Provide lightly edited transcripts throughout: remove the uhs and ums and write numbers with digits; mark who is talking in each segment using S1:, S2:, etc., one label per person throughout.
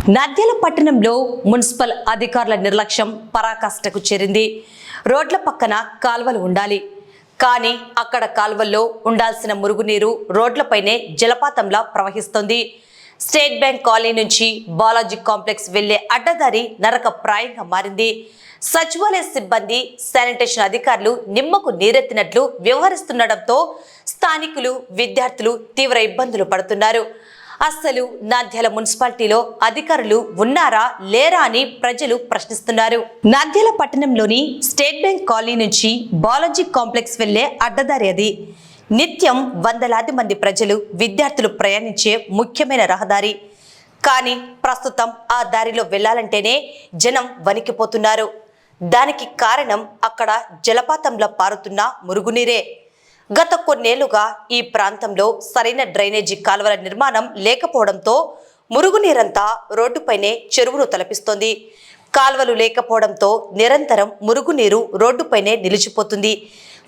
S1: నంద్యాల పట్టణంలో మున్సిపల్ అధికారుల నిర్లక్ష్యం పరాకాష్ఠకు చేరింది. రోడ్ల పక్కన కాల్వలు ఉండాలి, కానీ అక్కడ కాల్వల్లో ఉండాల్సిన మురుగునీరు రోడ్లపైనే జలపాతంలా ప్రవహిస్తోంది. స్టేట్ బ్యాంక్ కాలనీ నుంచి బాలాజీ కాంప్లెక్స్ వెళ్లే అడ్డదారి నరకప్రాయంగా మారింది. సచివాలయ సిబ్బంది, శానిటేషన్ అధికారులు నిమ్మకు నీరెత్తినట్లు వ్యవహరిస్తుండటంతో స్థానికులు, విద్యార్థులు తీవ్ర ఇబ్బందులు పడుతున్నారు. అస్సలు నంద్యాల మున్సిపాలిటీలో అధికారులు ఉన్నారా లేరా అని ప్రజలు ప్రశ్నిస్తున్నారు. నంద్యాల పట్టణంలోని స్టేట్ బ్యాంక్ కాలనీ నుంచి బాలాజీ కాంప్లెక్స్ వెళ్లే అడ్డదారి అది. నిత్యం వందలాది మంది ప్రజలు, విద్యార్థులు ప్రయాణించే ముఖ్యమైన రహదారి. కానీ ప్రస్తుతం ఆ దారిలో వెళ్లాలంటేనే జనం వణికిపోతున్నారు. దానికి కారణం అక్కడ జలపాతంలో పారుతున్న మురుగునీరే. గత కొన్నేళ్లుగా ఈ ప్రాంతంలో సరైన డ్రైనేజీ కాలువల నిర్మాణం లేకపోవడంతో మురుగునీరంతా రోడ్డుపైనే చెరువును తలపిస్తోంది. కాలువలు లేకపోవడంతో నిరంతరం మురుగునీరు రోడ్డుపైనే నిలిచిపోతుంది.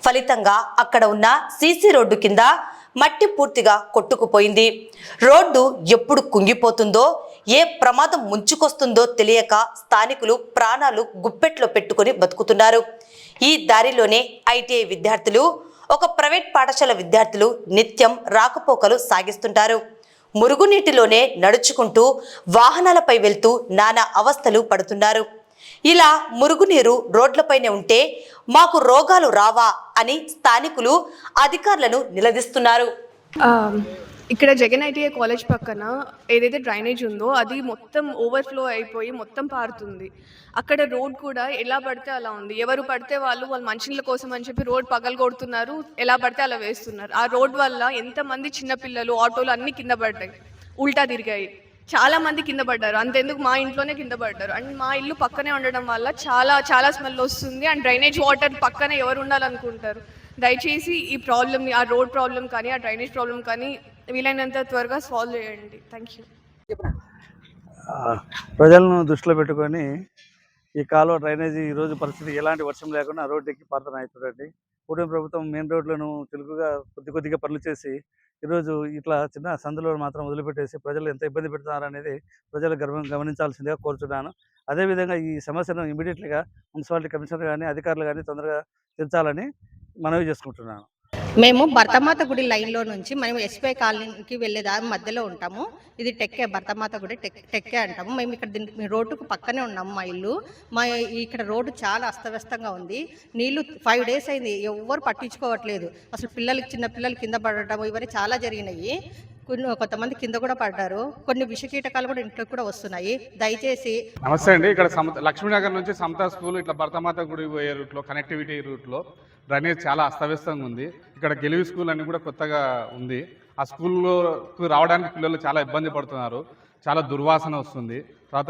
S1: ఫలితంగా అక్కడ ఉన్న సీసీ రోడ్డు కింద మట్టి పూర్తిగా కొట్టుకుపోయింది. రోడ్డు ఎప్పుడు కుంగిపోతుందో, ఏ ప్రమాదం ముంచుకొస్తుందో తెలియక స్థానికులు ప్రాణాలు గుప్పెట్లో పెట్టుకుని బతుకుతున్నారు. ఈ దారిలోనే ఐటీఐ విద్యార్థులు, ఒక ప్రైవేట్ పాఠశాల విద్యార్థులు నిత్యం రాకపోకలు సాగిస్తుంటారు. మురుగునీటిలోనే నడుచుకుంటూ వాహనాలపై వెళ్తూ నానా అవస్థలు పడుతున్నారు. ఇలా మురుగునీరు రోడ్లపైనే ఉంటే మాకు రోగాలు రావా అని స్థానికులు అధికారులను నిలదీస్తున్నారు.
S2: ఇక్కడ జగన్ ఐటీఐ కాలేజ్ పక్కన ఏదైతే డ్రైనేజ్ ఉందో అది మొత్తం ఓవర్ఫ్లో అయిపోయి మొత్తం పారుతుంది. అక్కడ రోడ్ కూడా ఎలా పడితే అలా ఉంది. ఎవరు పడితే వాళ్ళు మంచినీళ్ళ కోసం అని చెప్పి రోడ్ పగలు కొడుతున్నారు, ఎలా పడితే అలా వేస్తున్నారు. ఆ రోడ్ వల్ల ఎంతమంది చిన్నపిల్లలు, ఆటోలు అన్నీ కింద పడ్డాయి, ఉల్టా తిరిగాయి. చాలా మంది కింద పడ్డారు. అంతెందుకు మా ఇంట్లోనే కింద పడ్డారు. అండ్ మా ఇల్లు పక్కనే ఉండడం వల్ల చాలా స్మెల్ వస్తుంది. అండ్ డ్రైనేజ్ వాటర్ పక్కనే ఎవరు ఉండాలనుకుంటారు. దయచేసి ఈ ప్రాబ్లమ్ని, ఆ రోడ్ ప్రాబ్లం కానీ ఆ డ్రైనేజ్ ప్రాబ్లం కానీ వీలైనంత త్వరగా సాల్వ్ చేయండి. Thank you.
S3: ప్రజలను దృష్టిలో పెట్టుకొని ఈ కాలువ డ్రైనేజీ ఈరోజు పరిస్థితి ఎలాంటి వర్షం లేకుండా రోడ్డు ఎక్కి పారుతున్నాయి చూడండి. కూటమి ప్రభుత్వం మెయిన్ రోడ్లను తెలుగుగా కొద్దిగా పనులు చేసి ఈరోజు ఇట్లా చిన్న సందులో మాత్రం వదిలిపెట్టేసి ప్రజలు ఎంత ఇబ్బంది పెడుతున్నారు అనేది ప్రజలు గమనించాల్సిందిగా కోరుతున్నాను. అదేవిధంగా ఈ సమస్యను ఇమీడియట్లీగా మున్సిపాలిటీ కమిషనర్ కానీ అధికారులు కానీ తొందరగా తీర్చాలని మనవి చేసుకుంటున్నాను.
S4: మేము భర్తమాత గుడి లైన్లో నుంచి మేము ఎస్బీఐ కాలనీకి వెళ్ళేదా మధ్యలో ఉంటాము. ఇది టెక్కే, భర్తమాత గుడి టెక్కే అంటాము. మేము ఇక్కడ దీనికి రోడ్డుకు పక్కనే ఉన్నాము. మా ఇల్లు, ఇక్కడ రోడ్డు చాలా అస్తవ్యస్తంగా ఉంది. నీళ్లు 5 days అయింది, ఎవ్వరు పట్టించుకోవట్లేదు. అసలు చిన్న పిల్లలు కింద పడటం ఇవన్నీ చాలా జరిగినాయి. కొంతమంది కింద కూడా పడ్డారు. కొన్ని విషకీటకాలు కూడా ఇంట్లోకి కూడా వస్తున్నాయి. దయచేసి.
S5: నమస్తే అండి. ఇక్కడ లక్ష్మీనగర్ నుంచి సమతా స్కూల్ ఇట్లా భర్తమాత గుడి పోయే రూట్లో, కనెక్టివిటీ రూట్లో డ్రైనేజ్ చాలా అస్తవ్యస్తంగా ఉంది. ఇక్కడ గెలివి స్కూల్ అని కూడా కొత్తగా ఉంది. ఆ స్కూల్లోకి రావడానికి పిల్లలు చాలా ఇబ్బంది పడుతున్నారు. చాలా దుర్వాసన వస్తుంది. తర్వాత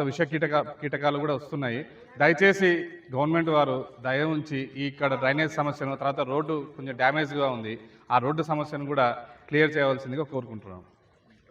S5: కీటకాలు కూడా వస్తున్నాయి. దయచేసి గవర్నమెంట్ వారు దయ ఉంచి ఇక్కడ డ్రైనేజ్ సమస్యను, తర్వాత రోడ్డు కొంచెం డ్యామేజ్గా ఉంది, ఆ రోడ్డు సమస్యను కూడా క్లియర్ చేయవలసిందిగా కోరుకుంటున్నాం.